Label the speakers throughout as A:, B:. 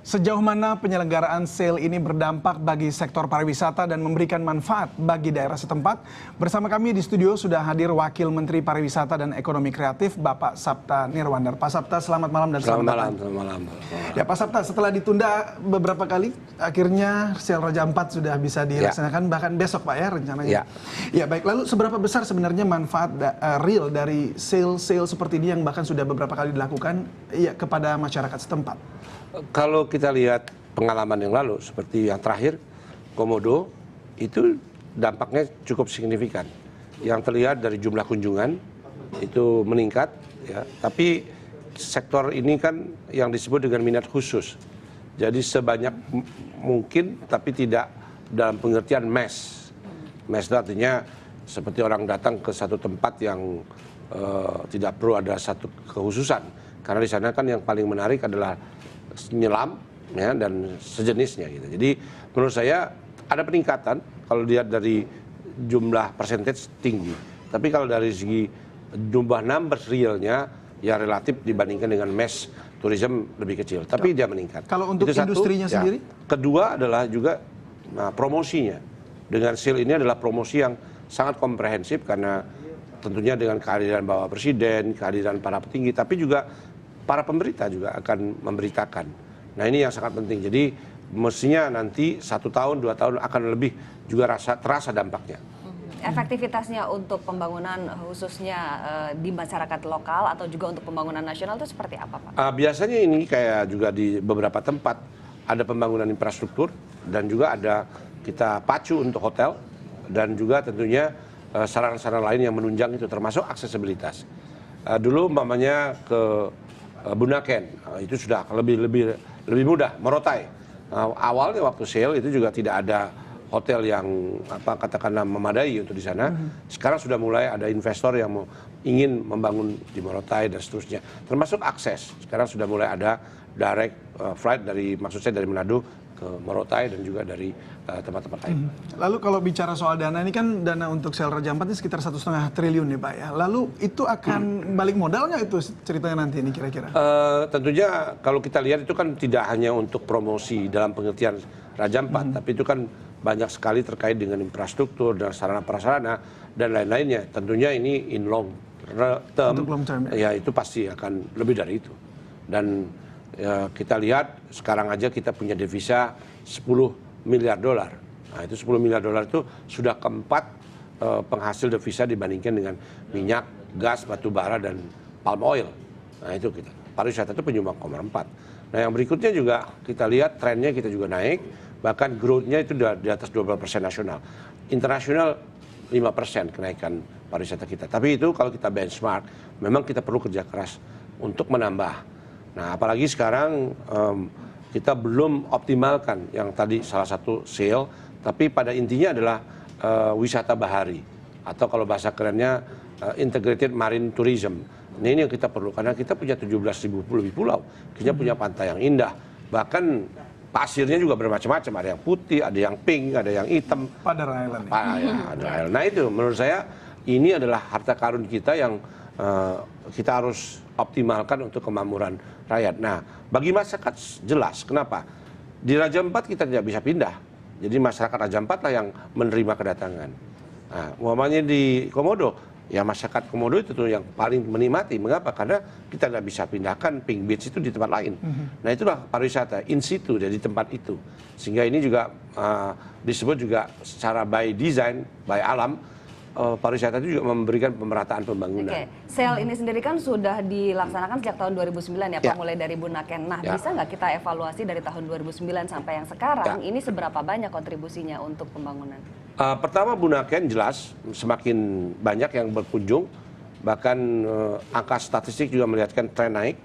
A: Sejauh mana penyelenggaraan sale ini berdampak bagi sektor pariwisata dan memberikan manfaat bagi daerah setempat? Bersama kami di studio sudah hadir Wakil Menteri Pariwisata dan Ekonomi Kreatif, Bapak Sapta Nirwandar. Pak Sapta, selamat malam dan selamat datang.
B: Selamat malam.
A: Ya Pak Sapta, setelah ditunda beberapa kali, akhirnya sale Raja Ampat sudah bisa dilaksanakan, bahkan besok Pak ya rencananya. Ya baik, lalu seberapa besar sebenarnya manfaat real dari sale seperti ini yang bahkan sudah beberapa kali dilakukan kepada masyarakat setempat?
B: Kalau kita lihat pengalaman yang lalu, seperti yang terakhir, Komodo, itu dampaknya cukup signifikan. Yang terlihat dari jumlah kunjungan, itu meningkat, ya. Tapi sektor ini kan yang disebut dengan minat khusus. Jadi sebanyak mungkin, tapi tidak dalam pengertian mass. Mass itu artinya seperti orang datang ke satu tempat yang tidak perlu ada satu kekhususan. Karena di sana kan yang paling menarik adalah nyelam ya, dan sejenisnya gitu. Jadi menurut saya ada peningkatan kalau dilihat dari jumlah persentage tinggi. Tapi kalau dari segi jumlah numbers realnya ya relatif dibandingkan dengan mass tourism lebih kecil. Tapi dia meningkat.
A: Kalau untuk
B: itu
A: industrinya
B: satu,
A: sendiri?
B: Kedua adalah juga promosinya. Dengan sale ini adalah promosi yang sangat komprehensif karena tentunya dengan kehadiran Bapak Presiden, kehadiran para petinggi, tapi juga para pemberita juga akan memberitakan. Nah ini yang sangat penting. Jadi mestinya nanti 1 tahun, 2 tahun akan lebih juga terasa dampaknya.
C: Efektivitasnya untuk pembangunan khususnya di masyarakat lokal atau juga untuk pembangunan nasional itu seperti apa Pak?
B: Biasanya ini kayak juga di beberapa tempat ada pembangunan infrastruktur dan juga ada kita pacu untuk hotel dan juga tentunya sarana-sarana lain yang menunjang itu termasuk aksesibilitas. Dulu umpamanya ke Bunaken, itu sudah lebih mudah, Morotai. Awalnya waktu sale itu juga tidak ada hotel yang katakanlah memadai untuk di sana. Sekarang sudah mulai ada investor yang ingin membangun di Morotai dan seterusnya. Termasuk akses. Sekarang sudah mulai ada direct flight dari Manado ke Morotai dan juga dari tempat-tempat lain.
A: Lalu kalau bicara soal dana, ini kan dana untuk sel Raja Ampat ini sekitar 1,5 triliun nih Pak ya. Lalu itu akan balik modal nggak itu ceritanya nanti ini kira-kira?
B: Tentunya kalau kita lihat itu kan tidak hanya untuk promosi dalam pengertian Raja Ampat, tapi itu kan banyak sekali terkait dengan infrastruktur dan sarana prasarana dan lain-lainnya. Tentunya ini in long term,
A: untuk long term
B: ya itu pasti akan lebih dari itu. Dan ya, kita lihat sekarang aja kita punya devisa 10 miliar dolar. Nah itu 10 miliar dolar itu sudah keempat penghasil devisa dibandingkan dengan minyak, gas, batu bara, dan palm oil. Nah itu kita. Pariwisata itu penyumbang 4. Nah yang berikutnya juga kita lihat trennya kita juga naik. Bahkan growth-nya itu di atas 12% nasional. Internasional 5% kenaikan pariwisata kita. Tapi itu kalau kita benchmark, memang kita perlu kerja keras untuk menambah. Nah, apalagi sekarang kita belum optimalkan yang tadi salah satu sale, tapi pada intinya adalah wisata bahari atau kalau bahasa kerennya integrated marine tourism. Nah, ini yang kita perlu karena kita punya 17.000 lebih pulau, kita punya pantai yang indah, bahkan pasirnya juga bermacam-macam, ada yang putih, ada yang pink, ada yang hitam.
A: Padar Island.
B: Island. Nah itu menurut saya ini adalah harta karun kita yang kita harus optimalkan untuk kemakmuran rakyat. Nah, bagi masyarakat jelas kenapa di Raja Ampat kita tidak bisa pindah. Jadi masyarakat Raja Ampat lah yang menerima kedatangan. Nah, umpamanya di Komodo, ya masyarakat Komodo itu tuh yang paling menikmati. Mengapa? Karena kita tidak bisa pindahkan Pink Beach itu di tempat lain. Nah itulah pariwisata in situ, jadi tempat itu. Sehingga ini juga disebut juga secara by design, by alam, pariwisata itu juga memberikan pemerataan pembangunan.
C: Oke, sale ini sendiri kan sudah dilaksanakan sejak tahun 2009 ya Pak, mulai dari Bunaken. Nah, bisa nggak kita evaluasi dari tahun 2009 sampai yang sekarang, ini seberapa banyak kontribusinya untuk pembangunan?
B: Pertama Bunaken jelas semakin banyak yang berkunjung, bahkan angka statistik juga melihatkan tren naik,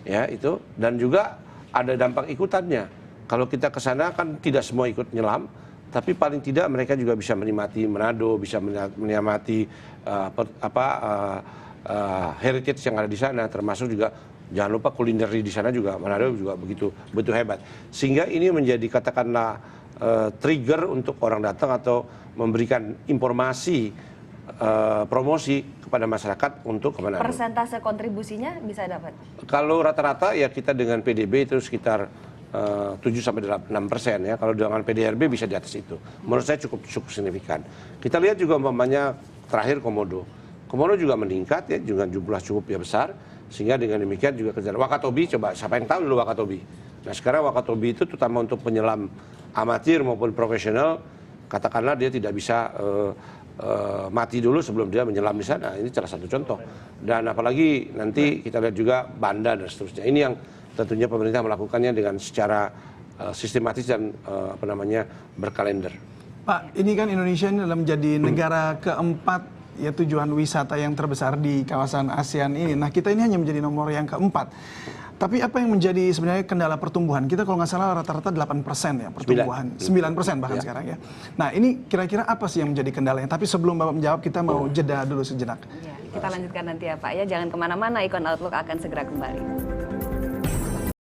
B: ya itu, dan juga ada dampak ikutannya. Kalau kita ke sana kan tidak semua ikut nyelam, tapi paling tidak mereka juga bisa menikmati Manado, bisa menikmati heritage yang ada di sana, termasuk juga jangan lupa kuliner di sana juga Manado juga begitu hebat. Sehingga ini menjadi katakanlah trigger untuk orang datang atau memberikan informasi promosi kepada masyarakat untuk ke Manado.
C: Persentase kontribusinya bisa dapat?
B: Kalau rata-rata ya kita dengan PDB itu sekitar 7-6% ya. Kalau dengan PDRB bisa di atas itu. Menurut saya cukup signifikan. Kita lihat juga umpamanya terakhir Komodo. Komodo juga meningkat ya, juga jumlah cukup ya besar. Sehingga dengan demikian juga kejar. Wakatobi, coba siapa yang tahu dulu Wakatobi? Nah sekarang Wakatobi itu terutama untuk penyelam amatir maupun profesional, katakanlah dia tidak bisa mati dulu sebelum dia menyelam di sana. Ini salah satu contoh. Dan apalagi nanti kita lihat juga Banda dan seterusnya. Ini yang tentunya pemerintah melakukannya dengan secara sistematis dan berkalender.
A: Pak, ini kan Indonesia ini dalam menjadi negara keempat ya tujuan wisata yang terbesar di kawasan ASEAN ini. Nah kita ini hanya menjadi nomor yang keempat. Tapi apa yang menjadi sebenarnya kendala pertumbuhan? Kita kalau nggak salah rata-rata 8% ya pertumbuhan. 9% bahkan sekarang ya. Nah ini kira-kira apa sih yang menjadi kendalanya? Tapi sebelum Bapak menjawab kita mau jeda dulu sejenak.
C: Ya, kita lanjutkan nanti ya Pak ya. Jangan kemana-mana, Icon Outlook akan segera kembali.